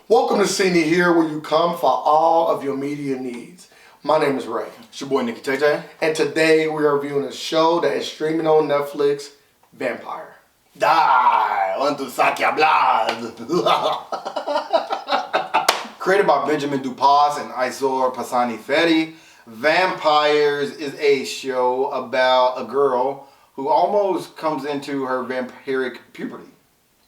Welcome to Cine Here, where you come for all of your media needs. My name is Ray. It's your boy Nikki Tay. And today we are reviewing a show that is streaming on Netflix, Vampire. Die! Want to suck your blood! Created by Benjamin Dupas and Isor Pasani Ferry, Vampires is a show about a girl who almost comes into her vampiric puberty.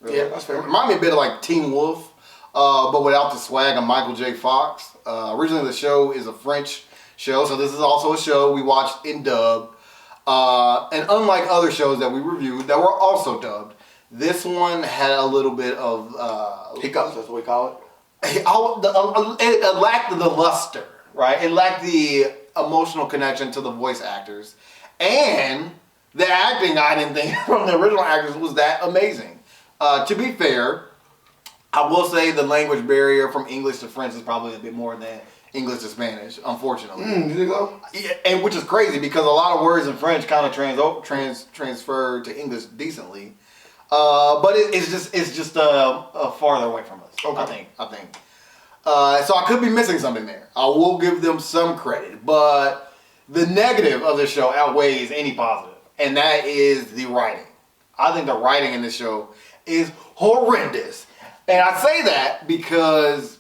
Really? Yeah, that's fair. Remind me a bit of like Teen Wolf. But without the swag of Michael J. Fox. Originally the show is a French show, so this is also a show we watched in dub. And unlike other shows that we reviewed that were also dubbed, this one had a little bit of... hiccups, that's what we call it. It lacked the luster, right? It lacked the emotional connection to the voice actors. And the acting, I didn't think, from the original actors was that amazing. To be fair, I will say the language barrier from English to French is probably a bit more than English to Spanish, unfortunately. You think so? Yeah, and which is crazy because a lot of words in French kind of transfer to English decently, but it's just farther away from us. Okay. I think. So I could be missing something there. I will give them some credit, but the negative of the show outweighs any positive, and that is the writing. I think the writing in this show is horrendous. And I say that because,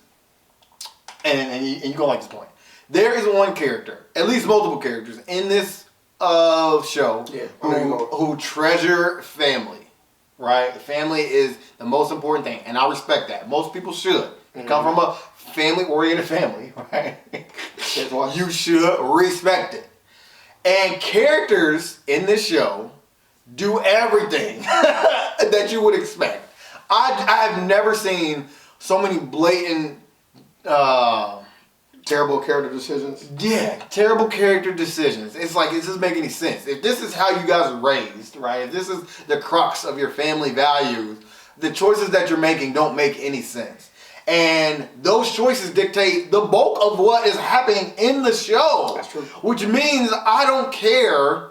and you gonna like this point. There is one character, at least multiple characters in this show who treasure family, right? Family is the most important thing, and I respect that. Most people should. You come from a family-oriented family, right? You should respect it. And characters in this show do everything that you would expect. I have never seen so many blatant, Terrible character decisions. Yeah, terrible character decisions. It's like, does this make any sense? If this is how you guys are raised, right? If this is the crux of your family values, the choices that you're making don't make any sense. And those choices dictate the bulk of what is happening in the show. That's true. Which means I don't care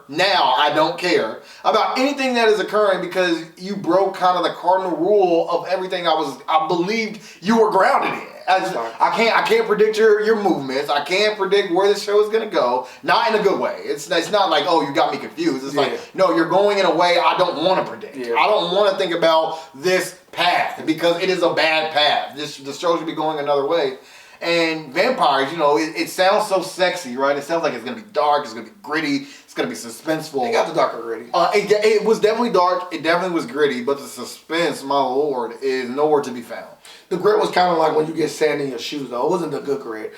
about anything that is occurring because you broke kind of the cardinal rule of everything I believed you were grounded in. I can't predict your movements. I can't predict where the show is gonna go. Not in a good way. It's not like, oh, you got me confused. It's like, no, you're going in a way I don't want to predict. I don't want to think about this path because it is a bad path. The show should be going another way. And Vampires, it sounds so sexy, right? It sounds like it's gonna be dark. It's gonna be gritty. It's gonna be suspenseful. It got the dark and gritty. It was definitely dark. It definitely was gritty. But the suspense, my lord, is nowhere to be found. The grit was kind of like when you get sand in your shoes, though. It wasn't the good grit.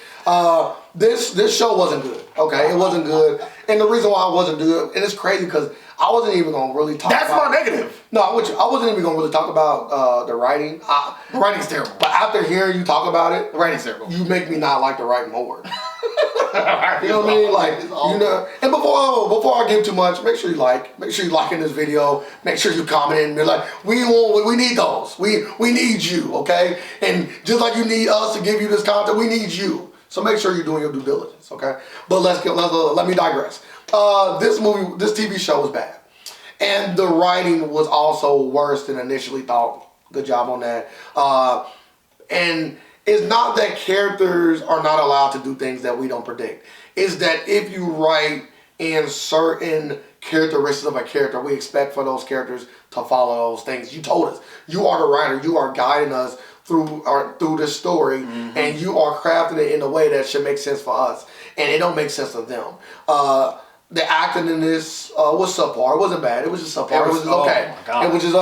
This show wasn't good, okay? It wasn't good. And the reason why it wasn't good, and it's crazy because I wasn't even going to really talk about... That's my negative. No, I wasn't even going to really talk about the writing. The writing's terrible. But after hearing you talk about it, the writing's terrible. You make me not like the writing more. You know what I mean? Like, and before I give too much, make sure you liking this video, make sure you comment and be like, we need those. We need you, okay? And just like you need us to give you this content, we need you. So make sure you're doing your due diligence, okay? But let me digress. This TV show was bad. And the writing was also worse than initially thought. Good job on that. And it's not that characters are not allowed to do things that we don't predict. It's that if you write in certain characteristics of a character, we expect for those characters to follow those things. You told us. You are the writer. You are guiding us through this story, and you are crafting it in a way that should make sense for us. And it don't make sense to them. The acting in this was subpar. It wasn't bad. It was just subpar. It was okay. It was just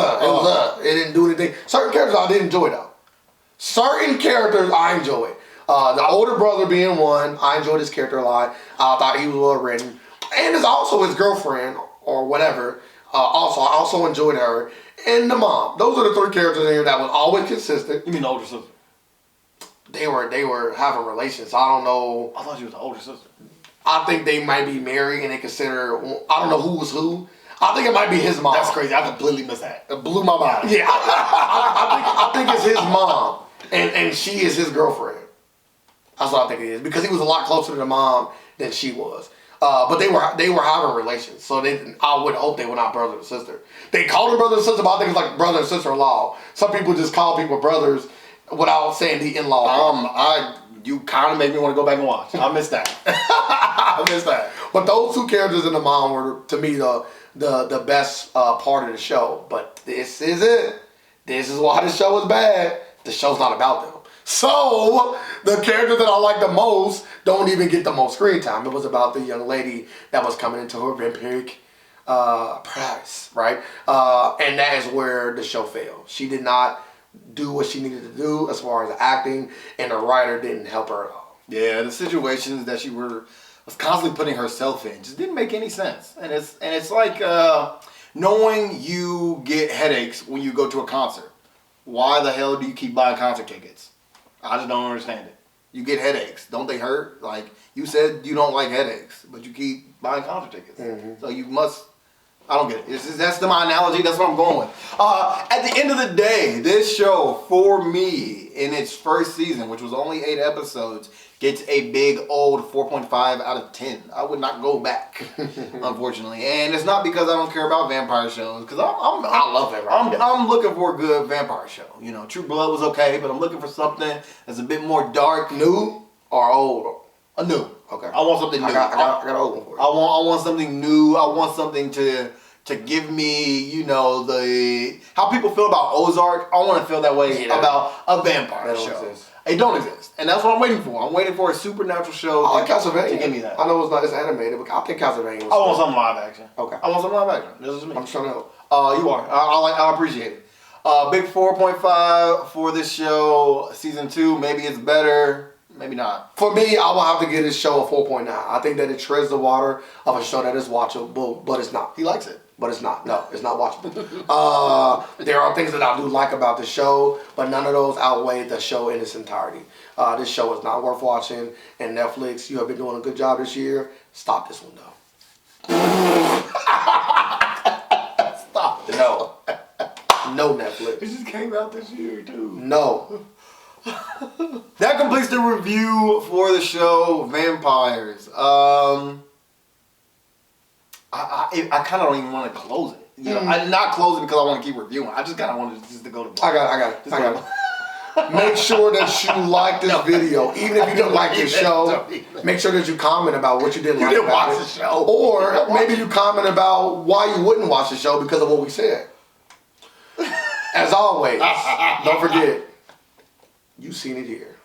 it didn't do anything. Certain characters I did enjoy though. Certain characters I enjoyed. The older brother being one, I enjoyed his character a lot. I thought he was well written. And there's also his girlfriend or whatever. I also enjoyed her. And the mom. Those are the three characters in here that was always consistent. You mean the older sister? They were having relations. I don't know. I thought she was the older sister. I think they might be married and they consider, I don't know who was who. I think it might be his mom. That's crazy. I completely missed that. It blew my mind. Yeah, I think it's his mom and she is his girlfriend. That's what I think it is. Because he was a lot closer to the mom than she was. But they were having relations, so I would hope they were not brother and sister. They called them brother and sister, but I think it's like brother and sister-in-law. Some people just call people brothers without saying the in-law. You kind of make me want to go back and watch. I missed that. I missed that. But those two characters and the mom were, to me, the best part of the show. But this is it. This is why the show is bad. The show's not about them. So the characters that I like the most don't even get the most screen time. It was about the young lady that was coming into her vampiric prize, right? And that is where the show failed. She did not do what she needed to do as far as acting, and the writer didn't help her at all. Yeah, the situations that she was constantly putting herself in just didn't make any sense. And it's like knowing you get headaches when you go to a concert. Why the hell do you keep buying concert tickets? I just don't understand it. You get headaches. Don't they hurt? Like, you said you don't like headaches, but you keep buying concert tickets. So you must... I don't get it. That's my analogy. That's what I'm going with. At the end of the day, this show, for me, in its first season, which was only 8 episodes, gets a big old 4.5 out of 10. I would not go back, unfortunately. And it's not because I don't care about vampire shows, because I love vampire shows. I'm looking for a good vampire show. You know, True Blood was okay, but I'm looking for something that's a bit more dark. New or old? New. Okay. I want something new. I got an old one for you. I want something new. I want something to give me, you know, how people feel about Ozark. I want to feel that way about a vampire show. It don't exist, and that's what I'm waiting for. I'm waiting for a supernatural show. I like Castlevania. To give me that. I know it's animated, but I think Castlevania. I want some live action. Okay. I want some live action. This is me. I'm trying to help. You are. I appreciate it. Big 4.5 for this show. Season 2. Maybe it's better. Maybe not. For me, I will have to give this show a 4.9. I think that it treads the water of a show that is watchable, but it's not. He likes it. But it's not. No, it's not watchable. There are things that I do like about the show, but none of those outweigh the show in its entirety. This show is not worth watching, and Netflix, you have been doing a good job this year. Stop this one, though. Stop this. No. No, Netflix. It just came out this year, too. No. That completes the review for the show Vampires. I kind of don't even want to close it. You know, I did not close it because I want to keep reviewing. I just kind of wanted just to go to. I got it. Make sure that you like this video, even if you didn't like this show. Make sure that you comment about what you didn't like. You didn't about watch the show, or maybe you comment about why you wouldn't watch the show because of what we said. As always, don't forget, you've seen it here.